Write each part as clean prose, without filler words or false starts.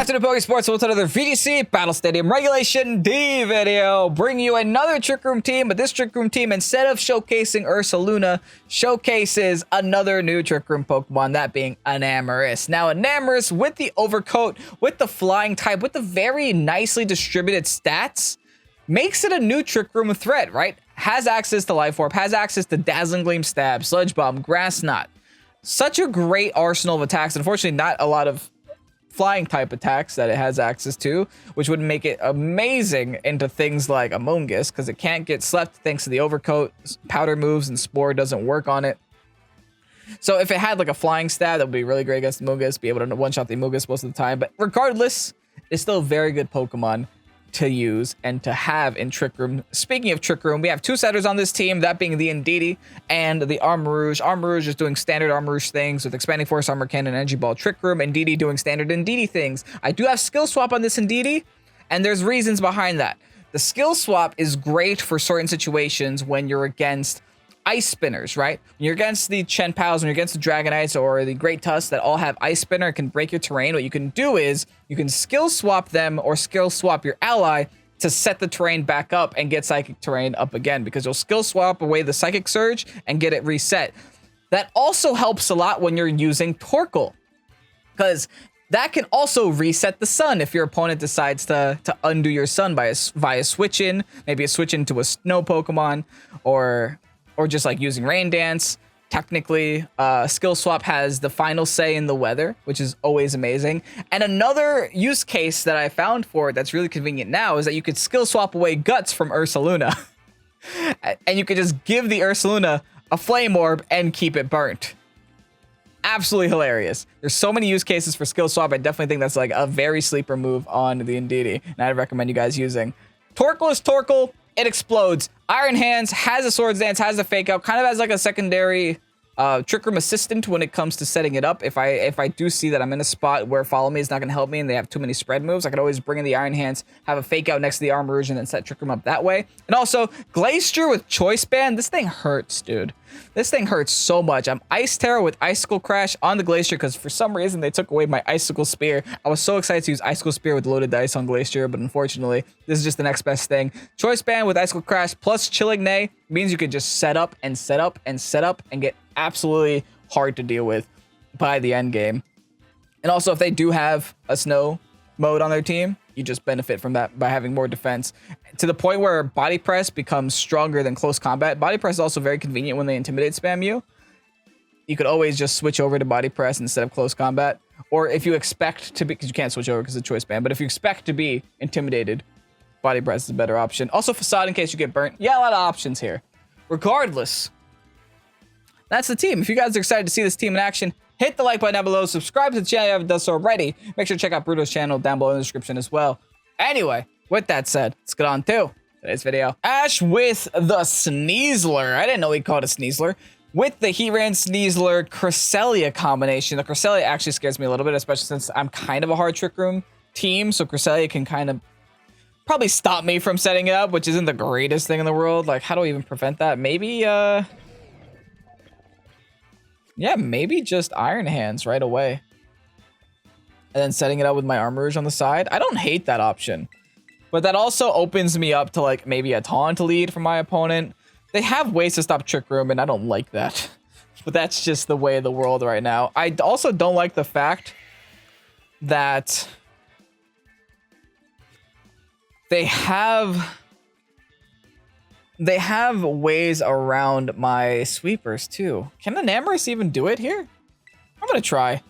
After the Pokésports, we'll to another VGC Battle Stadium Regulation D video. Bring you another Trick Room team, but this Trick Room team, instead of showcasing URSALUNA, showcases another new Trick Room Pokemon, that being ENAMORUS. Now, ENAMORUS, with the overcoat, with the flying type, with the very nicely distributed stats, makes it a new Trick Room threat, right? Has access to Life Orb, has access to Dazzling Gleam Stab, Sludge Bomb, Grass Knot. Such a great arsenal of attacks. Unfortunately, not a lot of flying type attacks that it has access to, which would make it amazing into things like Among Us, because it can't get slept thanks to the overcoat. Powder moves and Spore doesn't work on it. So if it had like a flying stat, that would be really great against Among Us, be able to one-shot the Among Us most of the time. But regardless, it's still a very good Pokemon to use and to have in Trick Room. Speaking of Trick Room, we have two setters on this team, that being the Indeedee and the Armarouge. Armarouge is doing standard Armarouge things with Expanding Force, Armor Cannon, Energy Ball, Trick Room. Indeedee doing standard Indeedee things. I do have skill swap on this Indeedee, and there's reasons behind that. The skill swap is great for certain situations when you're against Ice Spinners, right? When you're against the Chen Pals, when you're against the Dragonites or the Great Tusks that all have Ice Spinner and can break your terrain, what you can do is you can skill swap them or skill swap your ally to set the terrain back up and get Psychic terrain up again, because you'll skill swap away the Psychic Surge and get it reset. That also helps a lot when you're using Torkoal, because that can also reset the sun if your opponent decides to undo your sun via switch in, maybe a switch into a snow Pokemon, or just like using Rain Dance. Technically, skill swap has the final say in the weather, which is always amazing. And another use case that I found for it that's really convenient now is that you could skill swap away Guts from URSALUNA. And you could just give the URSALUNA a Flame Orb and keep it burnt. Absolutely hilarious. There's so many use cases for skill swap. I definitely think that's like a very sleeper move on the Indeedee, and I'd recommend you guys using. Torkoal is Torkoal. It explodes. Iron Hands has a Swords Dance, has a Fake Out, kind of as like a secondary Trick Room assistant when it comes to setting it up. If I do see that I'm in a spot where Follow Me is not going to help me and they have too many spread moves, I could always bring in the Iron Hands, have a Fake Out next to the Armarouge, and then set Trick Room up that way. And also, Glacier with Choice Band. This thing hurts, dude. This thing hurts so much. I'm Ice Tera with Icicle Crash on the Glacier because for some reason they took away my Icicle Spear. I was so excited to use Icicle Spear with loaded dice on Glacier, but unfortunately, this is just the next best thing. Choice Band with Icicle Crash plus Chilling Neigh means you can just set up and set up and set up and get absolutely hard to deal with by the end game. And also, if they do have a snow mode on their team, you just benefit from that by having more defense, to the point where Body Press becomes stronger than Close Combat. Body Press is also very convenient when they Intimidate spam you. You could always just switch over to Body Press instead of Close Combat. Or if you expect to be, because you can't switch over because of Choice Band, but if you expect to be intimidated, Body Press is a better option. Also Facade in case you get burnt. Yeah, a lot of options here. Regardless, that's the team. If you guys are excited to see this team in action, hit the like button down below. Subscribe to the channel if you haven't done so already. Make sure to check out Bruneaux's channel down below in the description as well. Anyway, with that said, let's get on to today's video. Ash with the SNEASLER. I didn't know he called it SNEASLER. With the Heatran SNEASLER Cresselia combination. The Cresselia actually scares me a little bit, especially since I'm kind of a hard Trick Room team. So Cresselia can kind of probably stop me from setting it up, which isn't the greatest thing in the world. Like, how do I even prevent that? Maybe, yeah, maybe just Iron Hands right away. And then setting it up with my Armarouge on the side. I don't hate that option. But that also opens me up to like maybe a taunt lead from my opponent. They have ways to stop Trick Room, and I don't like that. But that's just the way of the world right now. I also don't like the fact that they have ways around my sweepers too. Can ENAMORUS even do it here? I'm gonna try.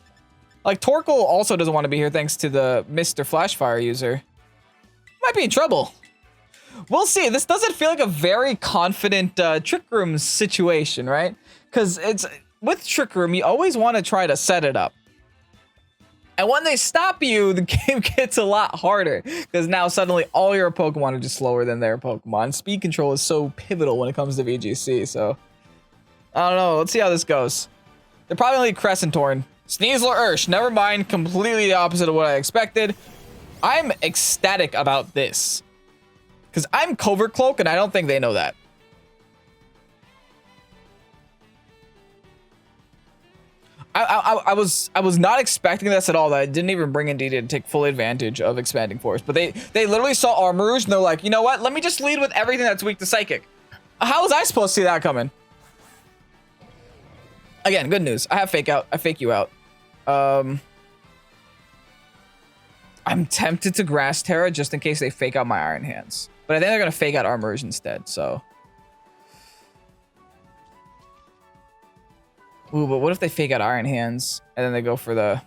Like, Torkoal also doesn't want to be here thanks to the Mr. Flashfire user. Might be in trouble. We'll see. This doesn't feel like a very confident Trick Room situation, right? Because it's with Trick Room, you always want to try to set it up. And when they stop you, the game gets a lot harder. Because now suddenly all your Pokemon are just slower than their Pokemon. Speed control is so pivotal when it comes to VGC, so I don't know. Let's see how this goes. They're probably Crescent Torn. SNEASLER Ursh, never mind, completely the opposite of what I expected. I'm ecstatic about this. Because I'm Covert Cloak, and I don't think they know that. I was not expecting this at all. That I didn't even bring Indeedee to take full advantage of expanding force. But they literally saw Armorers and they're like, you know what? Let me just lead with everything that's weak to Psychic. How was I supposed to see that coming? Again, good news. I have Fake Out. I Fake You Out. I'm tempted to Grass Tera just in case they Fake Out my Iron Hands. But I think they're going to Fake Out Armorers instead, so... Ooh, but what if they Fake Out Iron Hands and then they go for the...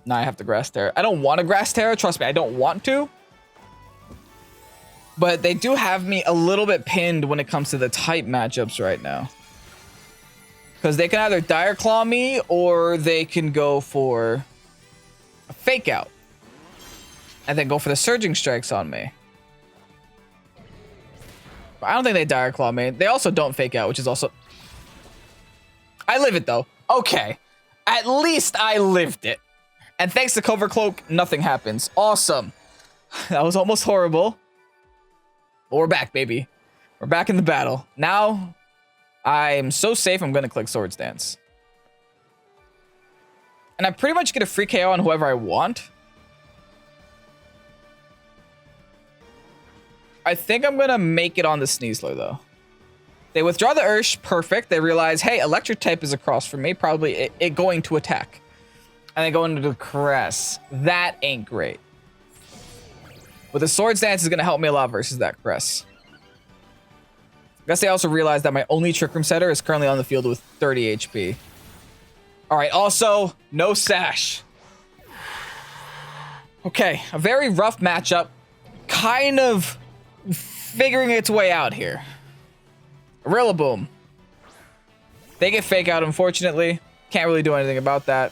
Nah, I have to Grass Tera. I don't want to Grass Tera. Trust me, I don't want to. But they do have me a little bit pinned when it comes to the type matchups right now. Because they can either Dire Claw me or they can go for a Fake Out. And then go for the Surging Strikes on me. But I don't think they Dire Claw me. They also don't Fake Out, which is also... I live it, though. Okay. At least I lived it. And thanks to Cover Cloak, nothing happens. Awesome. That was almost horrible. But we're back, baby. We're back in the battle. Now, I'm so safe, I'm going to click Swords Dance. And I pretty much get a free KO on whoever I want. I think I'm going to make it on the SNEASLER, though. They withdraw the Ursh. Perfect. They realize, hey, Electric type is across from me. Probably it going to attack. And they go into the Caress. That ain't great. But the Swords Dance is going to help me a lot versus that Caress. I guess they also realize that my only Trick Room setter is currently on the field with 30 HP. All right, also, no Sash. Okay, a very rough matchup. Kind of figuring its way out here. Rillaboom. They get Fake Out, unfortunately. Can't really do anything about that.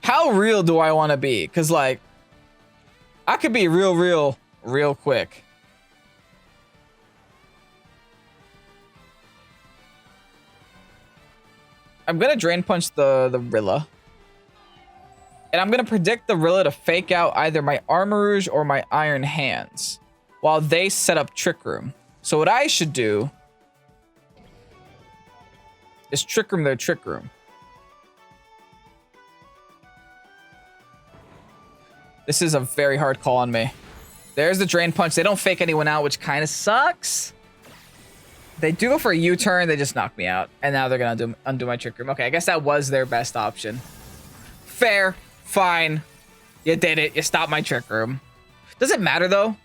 How real do I want to be? Because, like, I could be real quick. I'm going to Drain Punch the Rilla. And I'm going to predict the Rilla to Fake Out either my Armorers or my Iron Hands while they set up Trick Room. So what I should do is Trick Room their Trick Room. This is a very hard call on me. There's the Drain Punch. They don't Fake anyone out, which kind of sucks. They do go for a U-turn. They just knock me out. And now they're going to undo my Trick Room. Okay, I guess that was their best option. Fair. Fine. You did it. You stopped my Trick Room. Does it matter, though?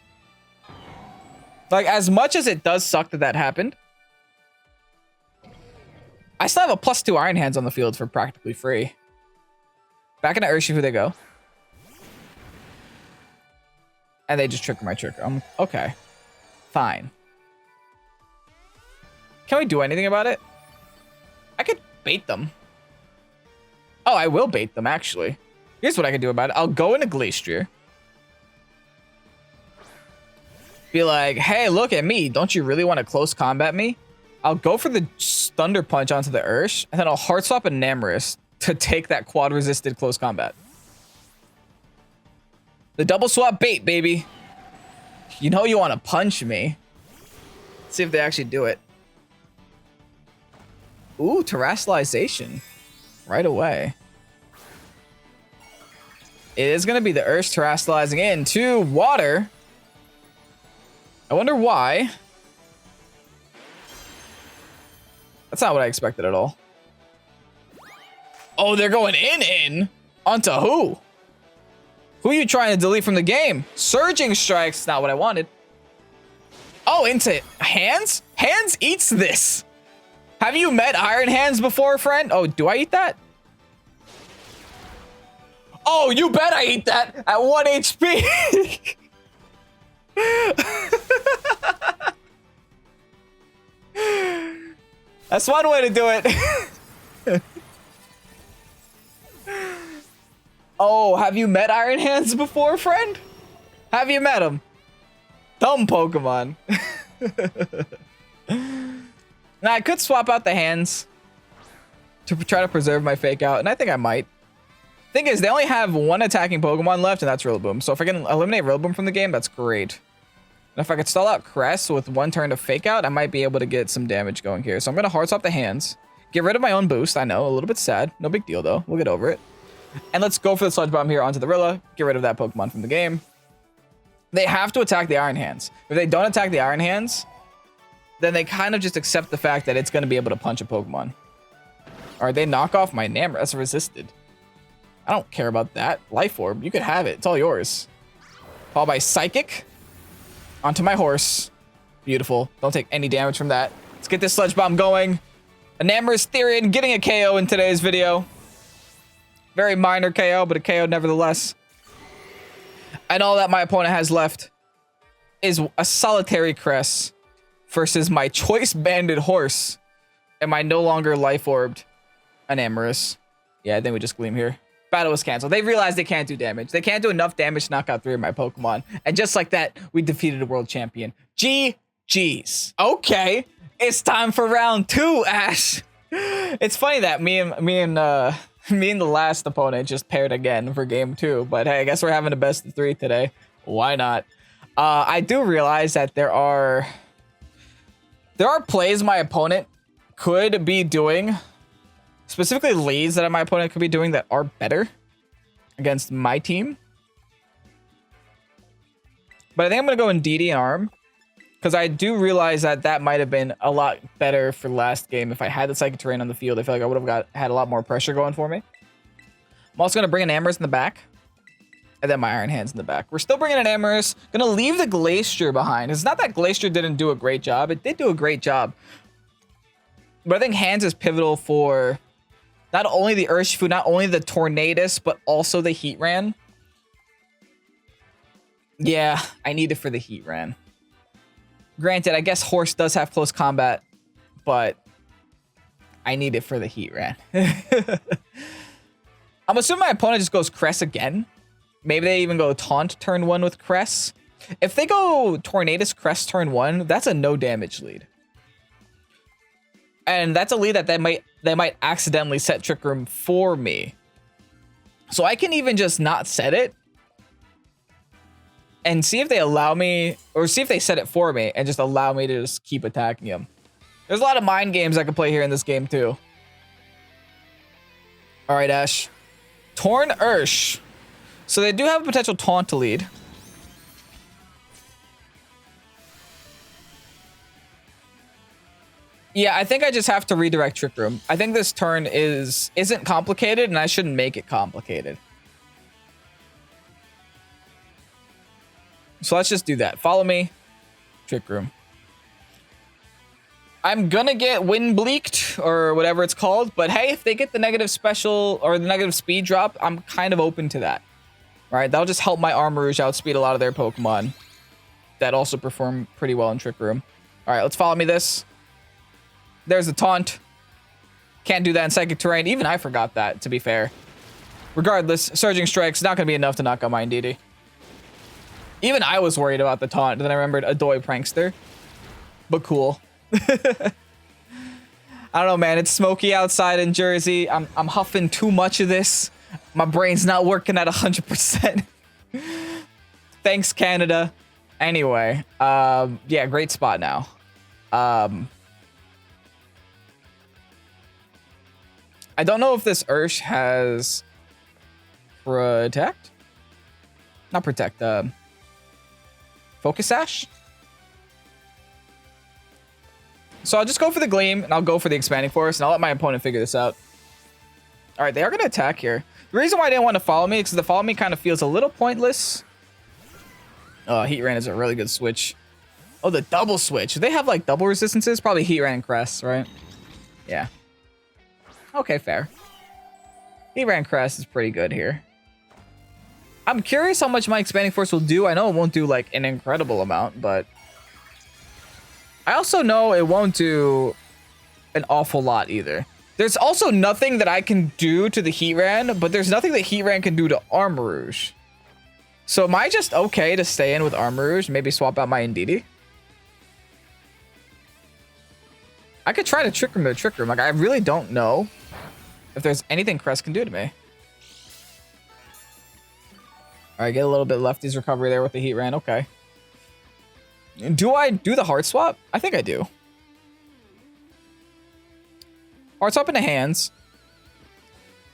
Like, as much as it does suck that that happened, I still have a +2 Iron Hands on the field for practically free. Back into Urshifu they go. And they just Trick my Trick Room. Okay. Fine. Can we do anything about it? I could bait them. Oh, I will bait them, actually. Here's what I can do about it. I'll go into Glastrier. Be like, hey, look at me. Don't you really want to close combat me? I'll go for the Thunder Punch onto the Ursh, and then I'll Heart Swap a ENAMORUS to take that quad resisted close combat. The double swap bait, baby. You know you want to punch me. Let's see if they actually do it. Ooh, Terastallization. Right away. It is going to be the Ursh Terastallizing into water. I wonder why. That's not what I expected at all. Oh, they're going in? Onto who? Who are you trying to delete from the game? Surging Strikes. Not what I wanted. Oh, into Hands? Hands eats this. Have you met Iron Hands before, friend? Oh, do I eat that? Oh, you bet I eat that at 1 HP. That's one way to do it. Oh, have you met Iron Hands before, friend? Have you met him? Dumb Pokemon. Now, I could swap out the hands to try to preserve my Fake Out, and I think I might. Thing is, they only have one attacking Pokemon left, and that's Rillaboom. So if I can eliminate Rillaboom from the game, that's great. And if I could stall out Crest with one turn to Fake Out, I might be able to get some damage going here. So I'm going to Heart Swap the hands. Get rid of my own boost. I know, a little bit sad. No big deal, though. We'll get over it. And let's go for the Sludge Bomb here onto the Rilla. Get rid of that Pokemon from the game. They have to attack the Iron Hands. If they don't attack the Iron Hands, then they kind of just accept the fact that it's going to be able to punch a Pokemon. All right, they knock off my Enamorus. That's resisted. I don't care about that. Life Orb, you could have it. It's all yours. Followed by Psychic. Onto my horse. Beautiful. Don't take any damage from that. Let's get this Sludge Bomb going. ENAMORUS THERIAN getting a KO in today's video. Very minor KO, but a KO nevertheless. And all that my opponent has left is a solitary Cress versus my Choice Banded horse and my no longer Life Orbed ENAMORUS. Yeah, I think we just Gleam here. Battle was canceled. They realized they can't do damage. They can't do enough damage to knock out 3 of my Pokemon. And just like that, we defeated a world champion. GG's. Okay, it's time for round 2, Ash. It's funny that me and the last opponent just paired again for game 2. But hey, I guess we're having a best of 3 today. Why not? I do realize that there are plays my opponent could be doing, specifically leads that my opponent could be doing that are better against my team. But I think I'm going to go Indeedee and Arm, because I do realize that that might have been a lot better for last game. If I had the Psychic Terrain on the field, I feel like I would have had a lot more pressure going for me. I'm also going to bring an Enamorus in the back, and then my Iron Hands in the back. We're still bringing an Enamorus. Going to leave the Glacier behind. It's not that Glacier didn't do a great job. It did do a great job. But I think Hands is pivotal for not only the Urshifu, not only the Tornadus, but also the Heatran. Yeah, I need it for the Heatran. Granted, I guess Horse does have close combat, but I need it for the Heatran. I'm assuming my opponent just goes Cress again. Maybe they even go Taunt turn 1 with Cress. If they go Tornadus Cress turn 1, that's a no damage lead. And that's a lead that they might accidentally set Trick Room for me. So I can even just not set it and see if they allow me, or see if they set it for me and just allow me to just keep attacking him. There's a lot of mind games I can play here in this game too. All right, Ash. Torn Ursh. So they do have a potential Taunt to lead. Yeah, I think I just have to redirect Trick Room. I think this turn isn't complicated, and I shouldn't make it complicated. So let's just do that. Follow me. Trick Room. I'm gonna get Wind Bleaked, or whatever it's called, but hey, if they get the negative special, or the negative speed drop, I'm kind of open to that. Alright, that'll just help my Armarouge outspeed a lot of their Pokemon that also perform pretty well in Trick Room. Alright, let's follow me this. There's the Taunt. Can't do that in Psychic Terrain. Even I forgot that, to be fair. Regardless, Surging Strike's not going to be enough to knock out my Indeedee. Even I was worried about the Taunt. Then I remembered Adoy Prankster. But cool. I don't know, man. It's smoky outside in Jersey. I'm huffing too much of this. My brain's not working at 100%. Thanks, Canada. Anyway, yeah, great spot now. I don't know if this Ursh has Protect? Not Protect, Focus Sash? So I'll just go for the Gleam, and I'll go for the Expanding Force, and I'll let my opponent figure this out. Alright, they are going to attack here. The reason why I didn't want to follow me is because the follow me kind of feels a little pointless. Oh, Heatran is a really good switch. Oh, the double switch. Do they have, like, double resistances? Probably Heatran and Crest, right? Yeah. Okay, fair. Heatran Crest is pretty good here. I'm curious how much my Expanding Force will do. I know it won't do, like, an incredible amount, but I also know it won't do an awful lot either. There's also nothing that I can do to the Heatran, but there's nothing that Heatran can do to Armarouge. So am I just okay to stay in with Armarouge? Maybe swap out my Indeedee? I could try to Trick Room to Trick Room. Like, I really don't know if there's anything Crest can do to me. Alright, get a little bit lefty's recovery there with the Heatran. Okay. Do I do the Heart Swap? I think I do. Hearts up into hands.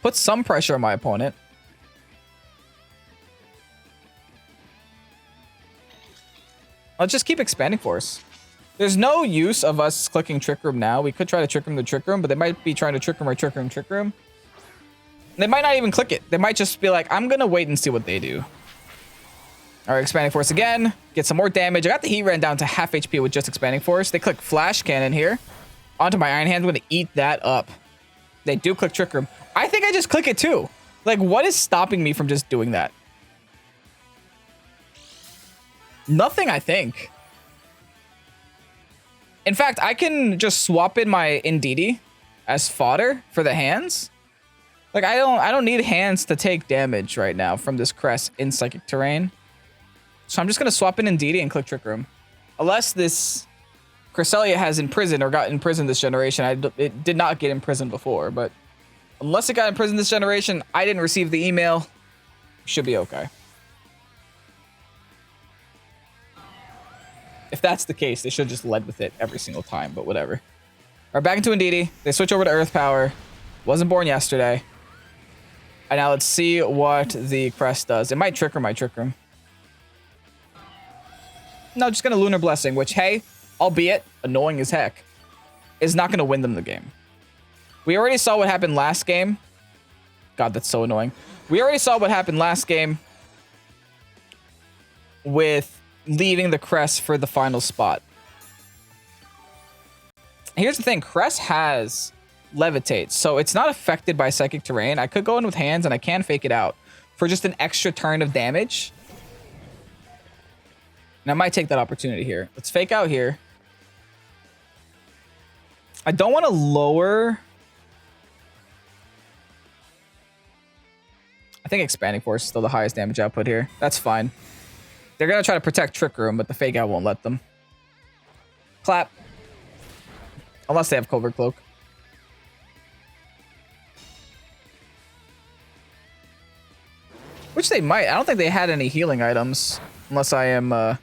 Put some pressure on my opponent. Let's just keep expanding force. There's no use of us clicking Trick Room now. We could try to Trick Room the Trick Room, but they might be trying to Trick Room or Trick Room, Trick Room. They might not even click it. They might just be like, I'm going to wait and see what they do. All right, Expanding Force again. Get some more damage. I got the Heat Ran down to half HP with just Expanding Force. They click Flash Cannon here. Onto my Iron Hand. I'm going to eat that up. They do click Trick Room. I think I just click it too. Like, what is stopping me from just doing that? Nothing, I think. In fact, I can just swap in my Indeedee as fodder for the hands. Like, I don't need hands to take damage right now from this Crest in Psychic Terrain. So I'm just going to swap in Indeedee and click Trick Room. Unless this Cresselia has imprisoned or got imprisoned this generation. It did not get imprisoned before, but unless it got imprisoned this generation, I didn't receive the email. Should be okay. If that's the case, they should have just led with it every single time, but whatever. All right, back into Indeedee. They switch over to Earth Power. Wasn't born yesterday. And now let's see what the Crest does. It might Trick Room, No, just gonna Lunar Blessing, which, hey, albeit annoying as heck, is not gonna win them the game. We already saw what happened last game. God, that's so annoying. We already saw what happened last game with leaving the Crest for the final spot. Here's the thing. Crest has Levitate, so it's not affected by Psychic Terrain. I could go in with hands and I can fake it out for just an extra turn of damage. And I might take that opportunity here. Let's fake out here. I don't want to lower. I think Expanding Force is still the highest damage output here. That's fine. They're going to try to protect Trick Room, but the fake out won't let them. Clap. Unless they have Covert Cloak. Which they might. I don't think they had any healing items. Unless I am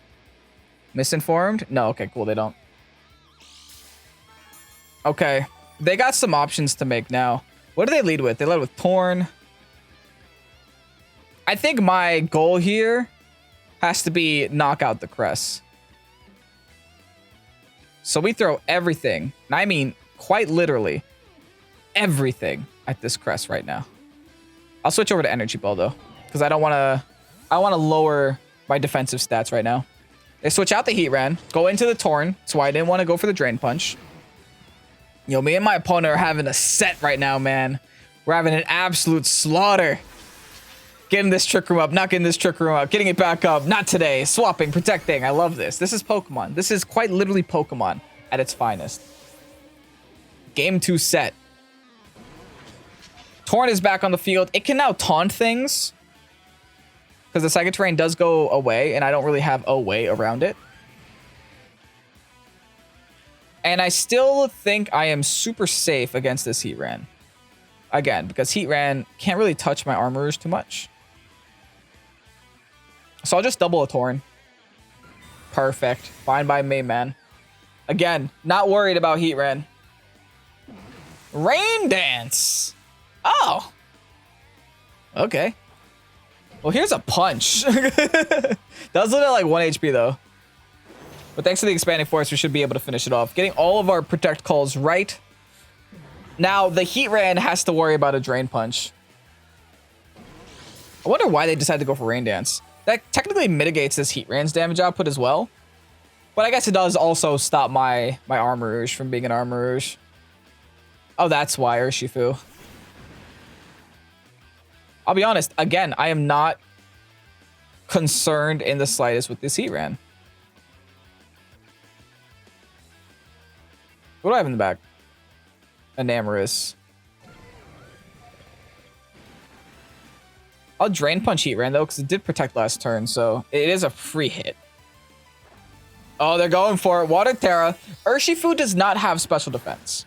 misinformed. No, okay, cool. They don't. Okay. They got some options to make now. What do they lead with? They led with Torn. I think my goal here has to be knock out the Crest. So we throw everything, and I mean quite literally everything at this Crest right now. I'll switch over to Energy Ball though, because I want to lower my defensive stats right now. They switch out the Heat Ran, go into the Torn. That's why I didn't want to go for the Drain Punch. Yo, me and my opponent are having a set right now, man. We're having an absolute slaughter. Getting this Trick Room up, not getting this Trick Room up, getting it back up, not today, swapping, protecting. I love this. This is Pokemon. This is quite literally Pokemon at its finest. Game 2 set. Torn is back on the field. It can now taunt things because the Psychic Terrain does go away, and I don't really have a way around it. And I still think I am super safe against this Heat Ran. Again, because Heat Ran can't really touch my Armorers too much. So I'll just double a Torn. Perfect. Fine by me, man. Again, not worried about Heat Ran. Rain Dance. Oh. Okay. Well, here's a punch. Does look at like 1 HP though. But thanks to the Expanding Force, we should be able to finish it off. Getting all of our Protect calls right. Now, the Heat Ran has to worry about a Drain Punch. I wonder why they decided to go for Rain Dance. That technically mitigates this Heat Ran's damage output as well. But I guess it does also stop my Armorers from being an Armorers. Oh, that's why, Urshifu. I'll be honest, again, I am not concerned in the slightest with this Heat Ran. What do I have in the back? Enamorus. I'll Drain Punch Heat Ran though, because it did protect last turn, so it is a free hit. Oh, they're going for it. Water Tera. Urshifu does not have special defense.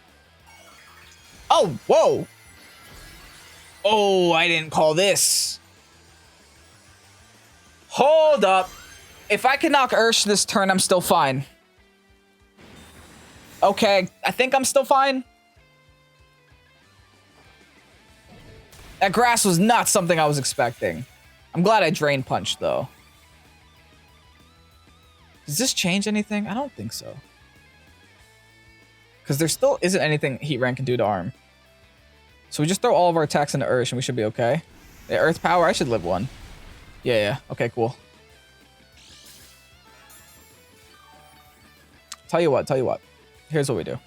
Oh, whoa. Oh, I didn't call this. Hold up. If I can knock Ursh this turn, I'm still fine. Okay, I think I'm still fine. That grass was not something I was expecting. I'm glad I Drain Punched, though. Does this change anything? I don't think so. Because there still isn't anything Heatran can do to Arm. So we just throw all of our attacks into Ursh and we should be okay. Yeah, Earth Power, I should live one. Yeah. Okay, cool. Tell you what. Here's what we do.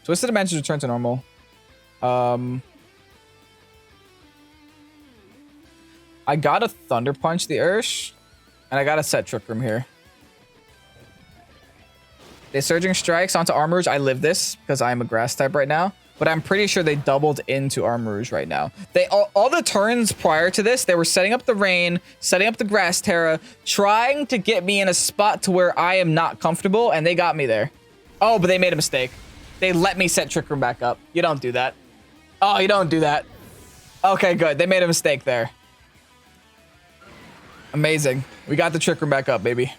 Twisted Dimensions return to normal. I gotta Thunder Punch the Ursh, and I gotta set Trick Room here. They Surging Strikes onto Armarouge. I live this because I'm a Grass type right now, but I'm pretty sure they doubled into Armarouge right now. They all the turns prior to this, they were setting up the Rain, setting up the Grass Tera, trying to get me in a spot to where I am not comfortable, and they got me there. Oh, but they made a mistake. They let me set Trick Room back up. You don't do that. Oh, you don't do that. Okay, good. They made a mistake there. Amazing. We got the Trick Room back up, baby.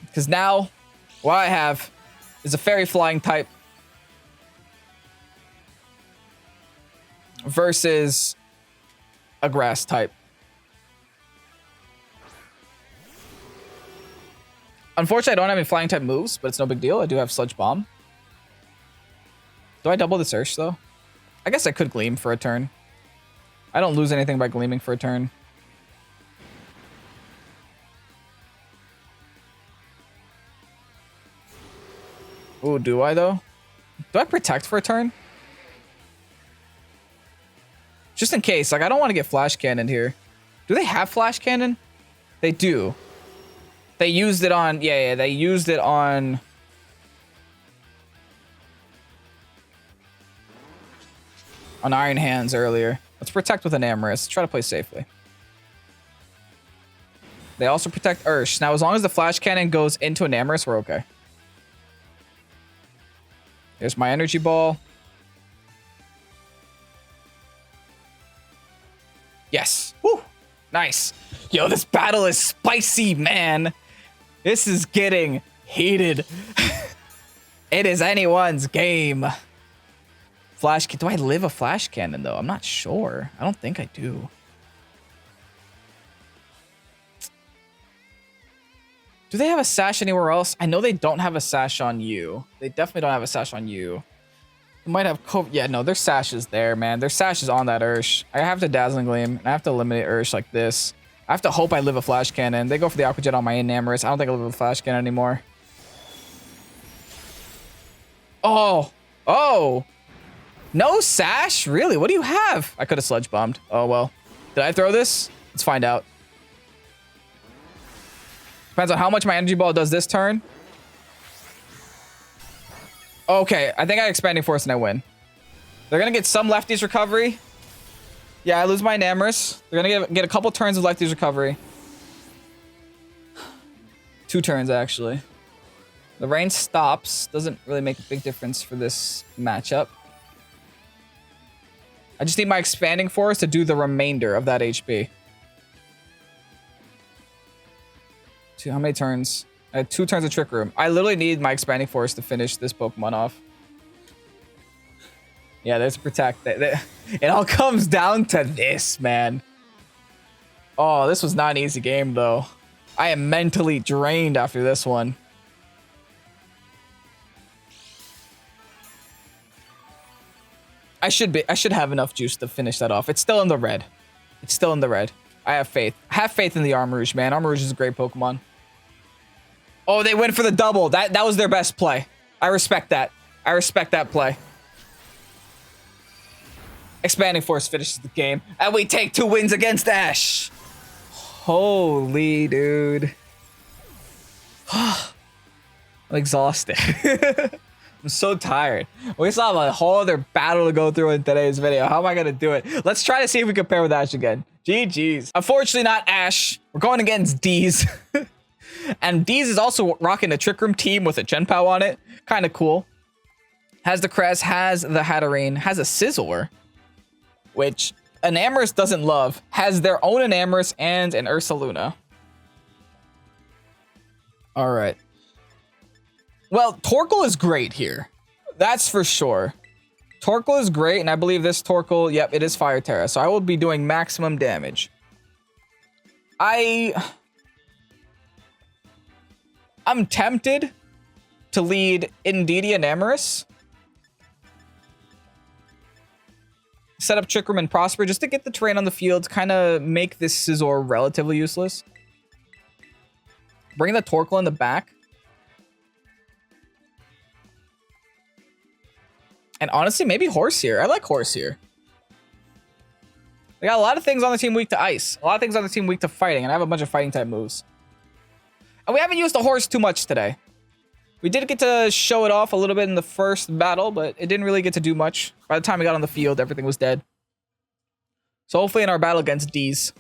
Because now, what I have is a Fairy Flying type versus a Grass type. Unfortunately, I don't have any Flying type moves, but it's no big deal. I do have Sludge Bomb. Do I double this Ursh, though? I guess I could Gleam for a turn. I don't lose anything by Gleaming for a turn. Ooh, do I, though? Do I Protect for a turn? Just in case. Like, I don't want to get Flash Cannon here. Do they have Flash Cannon? They do. They used it on... Yeah, they used it on... on Iron Hands earlier. Let's Protect with Enamorus. Try to play safely. They also protect Ursh. Now, as long as the Flash Cannon goes into Enamorus, we're okay. Here's my Energy Ball. Yes. Woo! Nice. Yo, this battle is spicy, man. This is getting heated. It is anyone's game. Flash... Do I live a Flash Cannon, though? I'm not sure. I don't think I do. Do they have a Sash anywhere else? I know they don't have a Sash on you. They definitely don't have a Sash on you. They might have... Yeah, no, their Sash is there, man. Their Sash is on that Ursh. I have to Dazzling Gleam, and I have to eliminate Ursh like this. I have to hope I live a Flash Cannon. They go for the Aqua Jet on my Enamorus. I don't think I live a Flash Cannon anymore. Oh! Oh! No Sash? Really? What do you have? I could have Sludge Bombed. Oh, well. Did I throw this? Let's find out. Depends on how much my Energy Ball does this turn. Okay, I think I Expanding Force and I win. They're going to get some Lefty's Recovery. Yeah, I lose my Enamorus. They're going to get a couple turns of Lefty's Recovery. 2 turns, actually. The Rain stops. Doesn't really make a big difference for this matchup. I just need my Expanding Force to do the remainder of that HP. How many turns? I had 2 turns of Trick Room. I literally need my Expanding Force to finish this Pokemon off. Yeah, there's Protect. It all comes down to this, man. Oh, this was not an easy game, though. I am mentally drained after this one. I should have enough juice to finish that off. It's still in the red. It's still in the red. I have faith. Have faith in the Armarouge, man. Armarouge is a great Pokemon. Oh, they went for the double. That was their best play. I respect that. I respect that play. Expanding Force finishes the game. And we take 2 wins against Ash. Holy dude. I'm exhausted. I'm so tired. We still have a whole other battle to go through in today's video. How am I going to do it? Let's try to see if we can pair with Ash again. GG's. Unfortunately, not Ash. We're going against Deez. And Deez is also rocking a Trick Room team with a Genpow on it. Kind of cool. Has the Crest, has the Hatterene, has a Sizzler, which Enamorus doesn't love. Has their own Enamorus and an Ursaluna. All right. Well, Torkoal is great here. That's for sure. Torkoal is great, and I believe this Torkoal, yep, it is Fire Tera, so I will be doing maximum damage. I'm tempted to lead Indeedee-F. Set up Trick Room and Prosper just to get the terrain on the field, kind of make this Scizor relatively useless. Bring the Torkoal in the back. And honestly, maybe Horse here. I like Horse here. They got a lot of things on the team weak to Ice. A lot of things on the team weak to Fighting. And I have a bunch of Fighting type moves. And we haven't used the Horse too much today. We did get to show it off a little bit in the first battle, but it didn't really get to do much. By the time we got on the field, everything was dead. So hopefully in our battle against D's,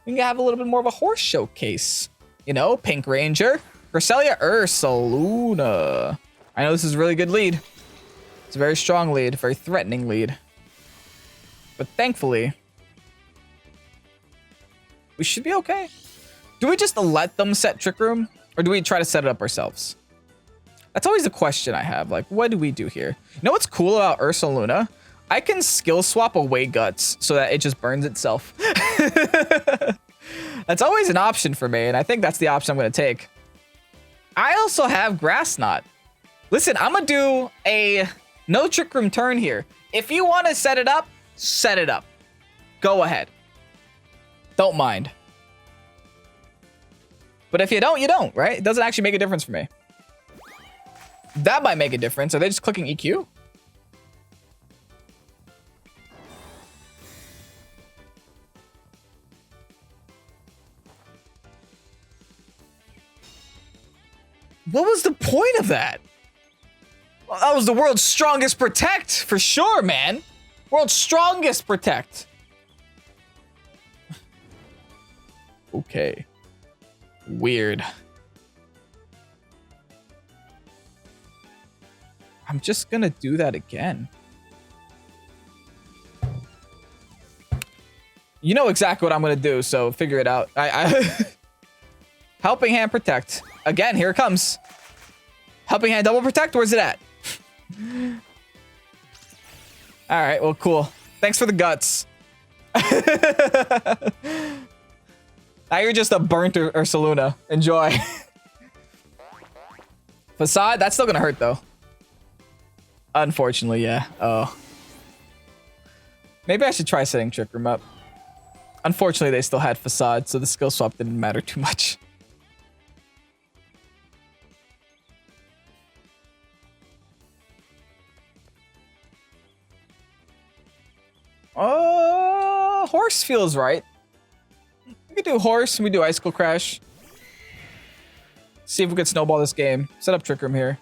we can have a little bit more of a Horse showcase. You know, Pink Ranger, Cresselia, Ursaluna. I know this is a really good lead. It's a very strong lead, very threatening lead. But thankfully, we should be okay. Do we just let them set Trick Room? Or do we try to set it up ourselves? That's always the question I have. Like, what do we do here? You know what's cool about Ursaluna? I can skill swap away Guts so that it just burns itself. That's always an option for me, and I think that's the option I'm going to take. I also have Grass Knot. Listen, I'm going to do a no Trick Room turn here. If you want to set it up, set it up. Go ahead. Don't mind. But if you don't, you don't, right? It doesn't actually make a difference for me. That might make a difference. Are they just clicking EQ? What was the point of that? Well, that was the world's strongest Protect, for sure, man. World's strongest Protect. Okay. Weird. I'm just gonna do that again. You know exactly what I'm gonna do, so figure it out. Helping Hand Protect. Again, here it comes. Helping Hand Double Protect, where's it at? Alright, well, cool. Thanks for the guts. Now you're just a burnt Ursaluna. Enjoy. Facade, that's still gonna hurt though. Unfortunately, yeah. Oh. Maybe I should try setting Trick Room up. Unfortunately, they still had Facade, so the skill swap didn't matter too much. Horse feels right. We could do Horse and we do Icicle Crash. See if we could snowball this game. Set up Trick Room here.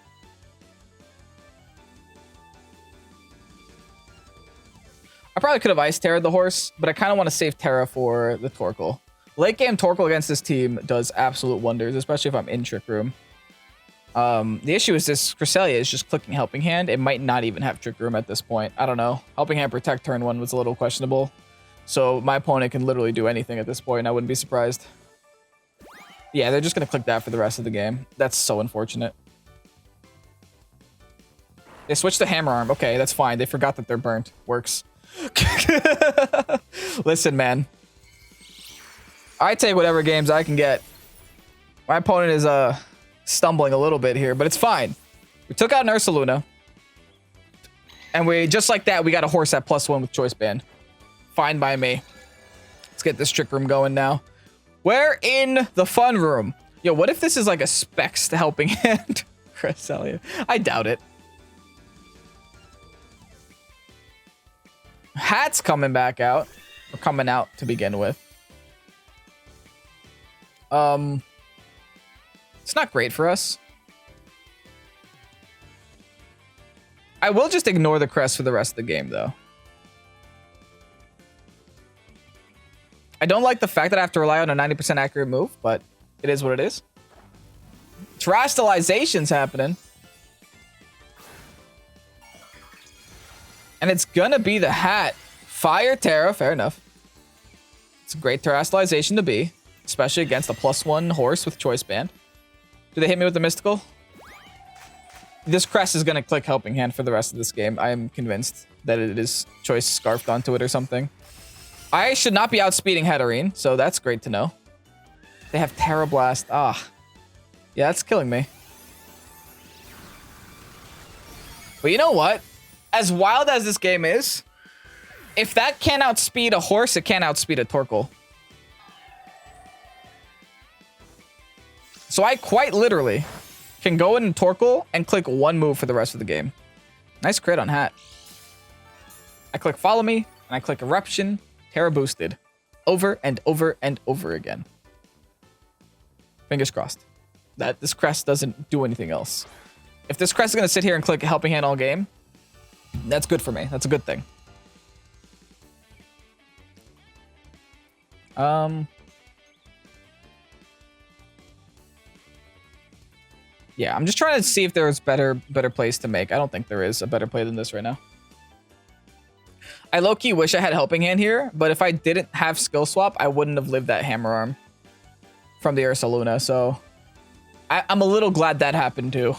I probably could have Ice Terra'd the Horse, but I kind of want to save Tera for the Torkoal. Late game Torkoal against this team does absolute wonders, especially if I'm in Trick Room. The issue is this Cresselia is just clicking Helping Hand. It might not even have Trick Room at this point. I don't know. Helping Hand Protect turn 1 was a little questionable. So my opponent can literally do anything at this point. I wouldn't be surprised. Yeah, they're just going to click that for the rest of the game. That's so unfortunate. They switched to Hammer Arm. Okay, that's fine. They forgot that they're burnt. Works. Listen, man. I take whatever games I can get. My opponent is stumbling a little bit here, but it's fine. We took out an Ursaluna. And we, just like that, we got a Horse at +1 with Choice Band. Fine by me. Let's get this Trick Room going now. We're in the fun room. Yo, what if this is like a Specs to Helping Hand? Cresselia. I doubt it. Hat's coming back out. Or coming out to begin with. It's not great for us. I will just ignore the crest for the rest of the game, though. I don't like the fact that I have to rely on a 90% accurate move, but it is what it is. Terastallization's happening. And it's gonna be the Hat. Fire Tera, fair enough. It's a great Terastallization to be, especially against a +1 Horse with Choice Band. Do they hit me with the Mystical? This crest is going to click Helping Hand for the rest of this game. I am convinced that it is choice scarfed onto it or something. I should not be outspeeding Hatterene, so that's great to know. They have Tera Blast. Ah. Yeah, that's killing me. But you know what? As wild as this game is, if that can't outspeed a horse, it can't outspeed a Torkoal. So I quite literally can go in Torkoal and click one move for the rest of the game. Nice crit on Hat. I click Follow Me, and I click Eruption, Tera boosted. Over and over and over again. Fingers crossed that this crest doesn't do anything else. If this crest is going to sit here and click Helping Hand all game, that's good for me. That's a good thing. Yeah, I'm just trying to see if there's better plays to make. I don't think there is a better play than this right now. I low-key wish I had Helping Hand here, but if I didn't have Skill Swap, I wouldn't have lived that Hammer Arm from the URSALUNA, so I'm a little glad that happened too.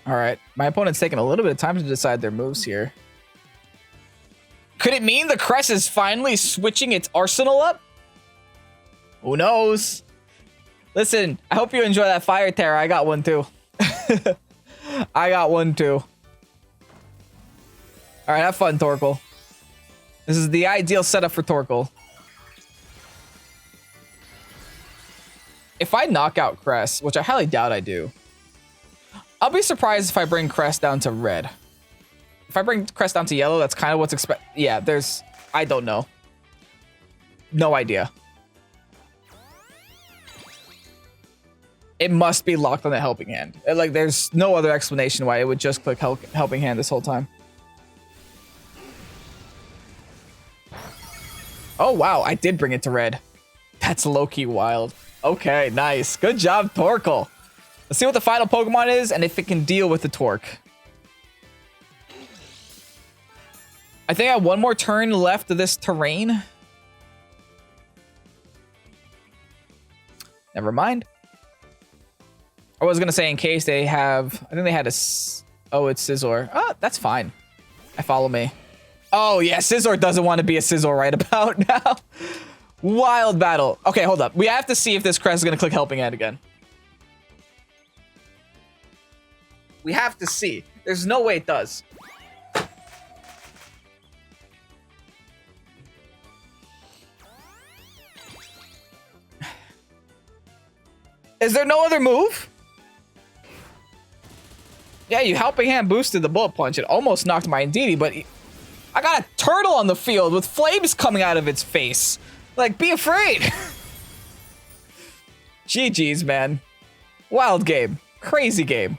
All right, my opponent's taking a little bit of time to decide their moves here. Could it mean the crest is finally switching its arsenal up? Who knows? Listen, I hope you enjoy that fire Tera. I got one too. I got one too. All right, have fun, Torkoal. This is the ideal setup for Torkoal. If I knock out Crest, which I highly doubt I do, I'll be surprised if I bring Crest down to red. If I bring Crest down to yellow, that's kind of what's expected. Yeah, I don't know. No idea. It must be locked on the Helping Hand. Like, there's no other explanation why it would just click Helping Hand this whole time. Oh, wow. I did bring it to red. That's low-key wild. Okay, nice. Good job, Torkoal. Let's see what the final Pokemon is and if it can deal with the Torque. I think I have one more turn left of this terrain. Never mind. I was going to say in case they have... I think they had a... Oh, it's Scizor. Oh, that's fine. I follow me. Oh, yeah. Scizor doesn't want to be a Scizor right about now. Wild battle. Okay, hold up. We have to see if this crest is going to click Helping Hand again. We have to see. There's no way it does. Is there no other move? Yeah, you Helping Hand boosted the Bullet Punch. It almost knocked my Indeedee, but I got a turtle on the field with flames coming out of its face. Like, be afraid. GG's, man. Wild game. Crazy game.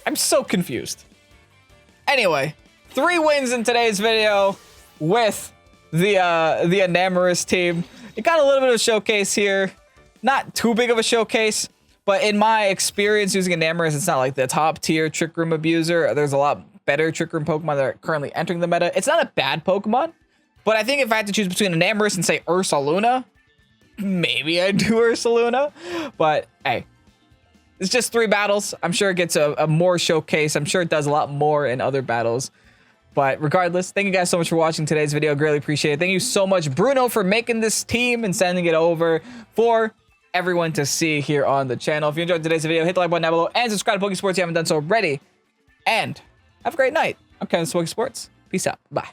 I'm so confused. Anyway, 3 wins in today's video with the ENAMORUS team. It got a little bit of a showcase here. Not too big of a showcase, but in my experience using ENAMORUS, it's not like the top tier Trick Room abuser. There's a lot better Trick Room Pokemon that are currently entering the meta. It's not a bad Pokemon, but I think if I had to choose between ENAMORUS and say URSALUNA, maybe I'd do URSALUNA. But hey, it's just 3 battles. I'm sure it gets a more showcase. I'm sure it does a lot more in other battles. But regardless, thank you guys so much for watching today's video. Greatly appreciate it. Thank you so much, Bruneaux, for making this team and sending it over for everyone to see here on the channel. If you enjoyed today's video, hit the like button down below and subscribe to Pokésports if you haven't done so already. And have a great night. I'm Kevin Pokésports. Peace out. Bye.